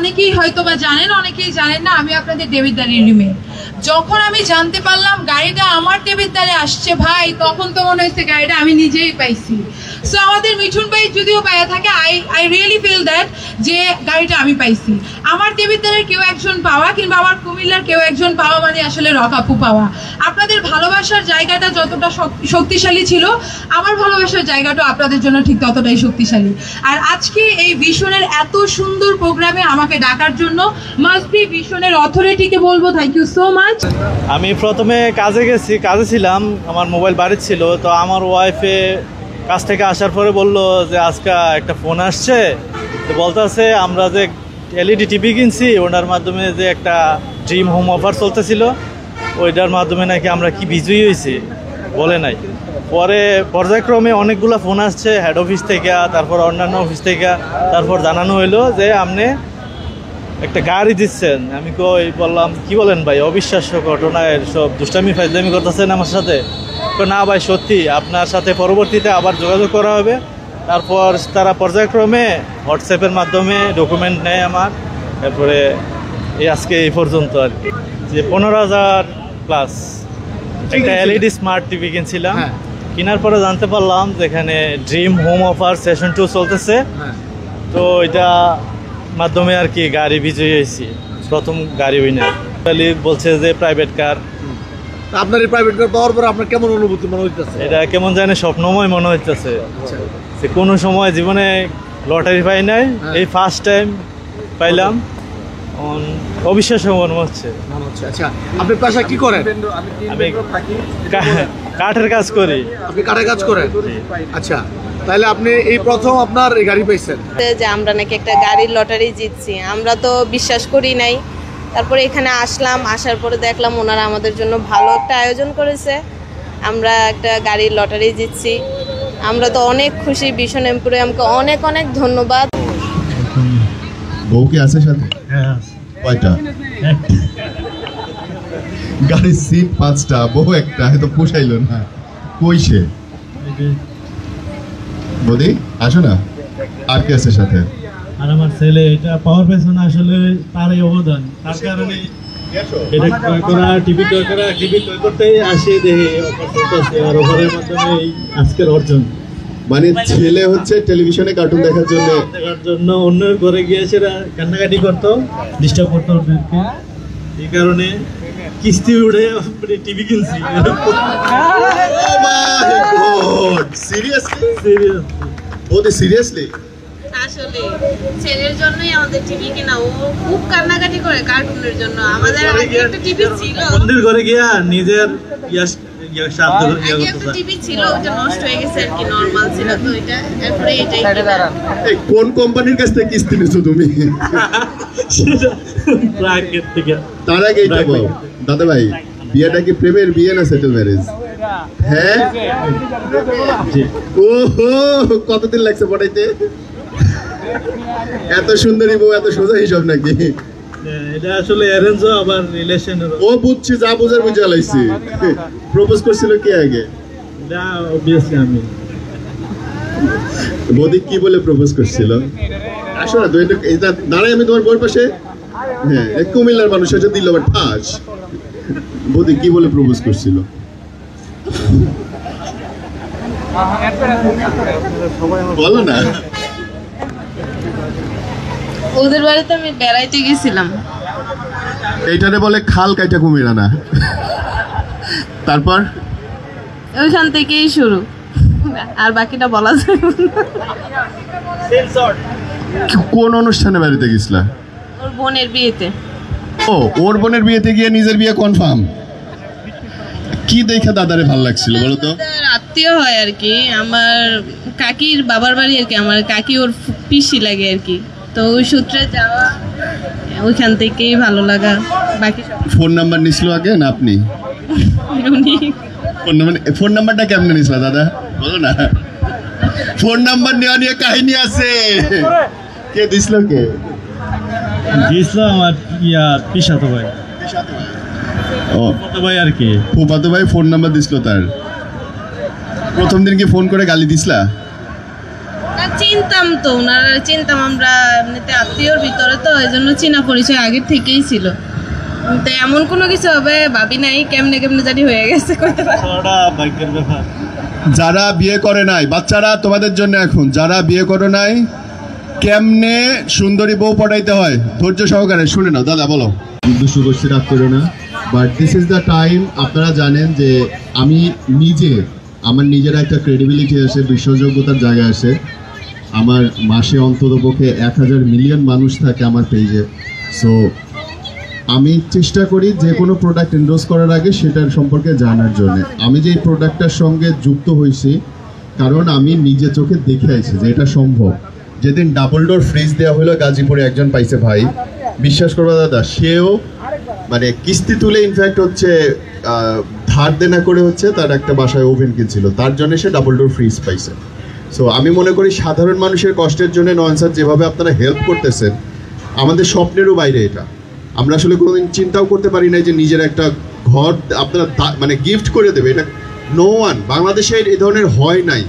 অনেকেই হয়তো বা জানেন, অনেকেই জানেন না, আমি আপনাদের দেবিদ্বারেরই মেয়ে। যখন আমি জানতে পারলাম গাড়িটা আমার দেবিদ্বারে আসছে ভাই, তখন তো মনে হয়েছে গাড়িটা আমি নিজেই পাইছি। সো আমাদের মিঠুন ভাই যদিও পাইয়া থাকে, আই রিয়েলি ফিল দ্যাট যে গাড়িটা আমি পাইছি। আমার দেবিদ্বারের কেউ একজন পাওয়া কিংবা আমার কুমিল্লার কেউ একজন পাওয়া মানে আসলে রকাপু পাওয়া। আপনাদের ভালোবাসার জায়গাটা যতটা শক্তিশালী ছিল, আমার ভালোবাসার জায়গাটা আপনাদের জন্য ঠিক ততটাই শক্তিশালী। আর আজকে এই ভিশনের এত সুন্দর প্রোগ্রামে আমাকে ডাকার জন্য মাস্ট বি ভিশনের অথরিটিকে বলবো থ্যাংক ইউ সো মাচ। আমি প্রথমে কাজে ছিলাম, আমার মোবাইল বাড়ির ছিল, তো আমার ওয়াইফে কাজ থেকে আসার পরে বললো যে আজকে একটা ফোন আসছে, তো বলতেছে আমরা যে এলইডি টিভি কিনছি ওটার মাধ্যমে যে একটা ড্রিম হোম অফার চলতেছিল, ওইটার মাধ্যমে নাকি আমরা কি বিজয়ী হয়েছি বলে নাই। পরে পর্যায়ক্রমে অনেকগুলো ফোন আসছে হেড অফিস থেকে, তারপর অন্যান্য অফিস থেকে, তারপর জানানো হইলো যে আপনি একটা গাড়ি দিচ্ছেন। আমি বললাম কি বলেন ভাই, অবিশ্বাস্য ঘটনায় সব দুষ্টামি ফাইজলামি করতেছেন আমার সাথে। তো না ভাই সত্যি, আপনার সাথে পরবর্তীতে আবার যোগাযোগ করা হবে। তারপর তারা পর্যায়ক্রমে হোয়াটসঅ্যাপের মাধ্যমে ডকুমেন্ট নেয় আমার, তারপরে আজকে এই পর্যন্ত আর কি যে 15,000 প্লাস একটা এলইডি স্মার্ট টিভি কিনছিলাম। কেনার পরে জানতে পারলাম যেখানে ড্রিম হোম অফার সেশন 2 চলতেছে, তো এটা মাধ্যমে আর কি গাড়ি বিজয়ী হয়েছি, প্রথম গাড়ি উইনার। বলছে যে প্রাইভেট কার। আপনার এই প্রাইভেট কার পাওয়ার পর আপনার কেমন অনুভূতি মনে হইতেছে? এটা কেমন জানে স্বপ্নময় মনে হইতেছে, যে কোনো সময় জীবনে লটারি পাই নাই, এই ফার্স্ট টাইম পাইলাম, অবিশ্বাস্য মনে হচ্ছে। আচ্ছা, আপনি পেশা কি করেন? আমি কাঠের কাজ করি। আপনি কাঠের কাজ করেন? আচ্ছা, তাহলে আপনি এই প্রথম আপনার এই গাড়ি পাইছেন যে আমরা নাকি একটা গাড়ির লটারি জিতছি, আমরা তো বিশ্বাস করি নাই। তারপরে এখানে আসলাম, আসার পরে দেখলাম ওনারা আমাদের জন্য ভালো একটা আয়োজন করেছে, আমরা একটা গাড়ির লটারি জিতছি। আমরা তো অনেক খুশি, ভিশন এম্পোরিয়ামকে অনেক অনেক ধন্যবাদ। বউ কি আছে সাথে? হ্যাঁ। কয়টা? গাড়ির সিট 5টা, বউ একটা, তো পোষাইলো না। কইছে বদি আসো না, আর কে আছে সাথে? আর আমার ছেলে। এটা পাওয়ার পেছনে আসলে তারই অবদান, তার কারণে এটা ক্রয় করা, টিভি ক্রয় করা, টিভি ক্রয় করতেই আসে দেখে আর ওভারের মাধ্যমে এই আজকের অর্জন। মানে ছেলে হচ্ছে টেলিভিশনে কার্টুন দেখার জন্য অন্যের ঘরে গিয়ে সেটা কান্নাকাটি করতো, ডিস্টার্ব করতো ওদেরকে, এই কারণে কিস্তি উঠে টিভি কিনছি। সিরিয়াসলি আসলে ছেলের জন্যই আমাদের টিভি কেনা, ও খুব কান্নাকাটি করে কার্টুনের জন্য। আমাদের আগে একটা টিভি ছিল, বন্ধুর ঘরে গিয়া নিজের টিভি ছিল, ওটা নষ্ট হয়ে গেছে আর কি, নরমাল ছিল তো এটা, তারপরে এটাই। কোন কোম্পানির কাছ থেকে কিস্তি নিছো তুমি? তার আগে এইটা বল দাদা ভাই, বিয়েটা কি প্রেমের বিয়ে না সেটেল ম্যারেজ? হ্যাঁ, ওহো কতদিন লাগছে পটাইতে? এত সুন্দরী বউ, এত সোজা হিসাব নাকি? এটা আসলে অ্যারেঞ্জ আবার রিলেশনের। ও বুঝছি, যা বুঝার বুঝা লাইছি। প্রপোজ করছিল কে আগে? না অবভিয়াসলি আমি। বদি কি বলে প্রপোজ করছিল? আসো না দুইটা, এটা দাঁড়াই আমি তোমার বউর পাশে। হ্যাঁ, এক কুমিল্লার মানুষ এসে দিল আবার ঠাস। বদি কি বলে প্রপোজ করছিল? বলো না। ওদের বাড়িতে আমি বেড়াইতে গেছিলাম। এইটারে বলে খাল কাইটা কুমির আনা। তারপর ওইখান থেকেই শুরু, আর বাকিটা বলা যায় কোন অনুষ্ঠানে বাড়িতে গেছিলা? ওর বোনের বিয়েতে। ও, ওর বোনের বিয়েতে গিয়ে নিজের বিয়ে কনফার্ম? কি দেখে দাদারে ভালো লাগছিল বলো তো? আত্মীয় হয় আর কি, আমার কাকির বাবার বাড়ি আর কি, আমার কাকি ওর পিসি লাগে আর কি, তো ওই সূত্রে যাওয়া, ওইখান থেকেই ভালো লাগা। বাকি ফোন নাম্বার নিছিল আগে না আপনি? ফোন নাম্বারটা কেমনে নিছিল দাদা বলো না? ফোন নাম্বার নেওয়া নিয়ে কাহিনী আছে। কে দিছিল? কে দিছিল? আমার পিসাতো ভাই। ও ভাই আর কি, ফুফাতো ভাই ফোন নাম্বার দিছিল তার। প্রথম দিন কি ফোন করে গালি দিছিলা? চিনতাম তো, ওনারা চিনতাম, আমরা এমনিতে আত্মীয়র ভিতরে তো, এই জন্য চেনা পরিচয় আগের থেকেই ছিল। তো এমন কোনো কিছু হবে ভাবি নাই, কেমনে কেমনে জানি হয়ে গেছে, কইতে পারি। ভাগ্যের ব্যাপার। যারা বিয়ে করে নাই, বাচ্চারা তোমাদের জন্য এখন, যারা বিয়ে করে নাই কেমনে সুন্দরী বউ পটাইতে হয় ধৈর্য সহকারে শুনে নাও। দাদা বলো। দুষ্টু গোষ্ঠী রাগ করো না, but this is the time. আপনারা জানেন যে আমি নিজে, আমার নিজের একটা ক্রেডিবিলিটি আসে, বিশ্বাসযোগ্যতার জায়গা আসে। আমার মাসে অন্ততপক্ষে 1000 মিলিয়ন মানুষ থাকে আমার পেজে। সো আমি চেষ্টা করি যে কোনো প্রোডাক্ট এন্ডোর্স করার আগে সেটার সম্পর্কে জানার জন্য। আমি যে এই প্রোডাক্টটার সঙ্গে যুক্ত হয়েছি কারণ আমি নিজে চোখে দেখে আইছি যে এটা সম্ভব। যেদিন ডাবল ডোর ফ্রিজ দেওয়া হলো গাজীপুরে একজন পাইছে ভাই, বিশ্বাস করবা দাদা, সেও মানে কিস্তি তুলে ইনফ্যাক্ট হচ্ছে ধার দেনা করে হচ্ছে তার একটা বাসায় ওভেন কিনছিল, তার জন্য সে ডাবল ডোর ফ্রিজ পাইছে। সো আমি মনে করি সাধারণ মানুষের কষ্টের জন্য নয়ন স্যার যেভাবে আপনারা হেল্প করতেছেন, আমাদের স্বপ্নেরও বাইরে এটা। আমরা আসলে কোনোদিন চিন্তাও করতে পারি না যে নিজের একটা ঘর আপনারা মানে গিফট করে দেবে, এটা নো ওয়ান বাংলাদেশে এই ধরনের হয় নাই।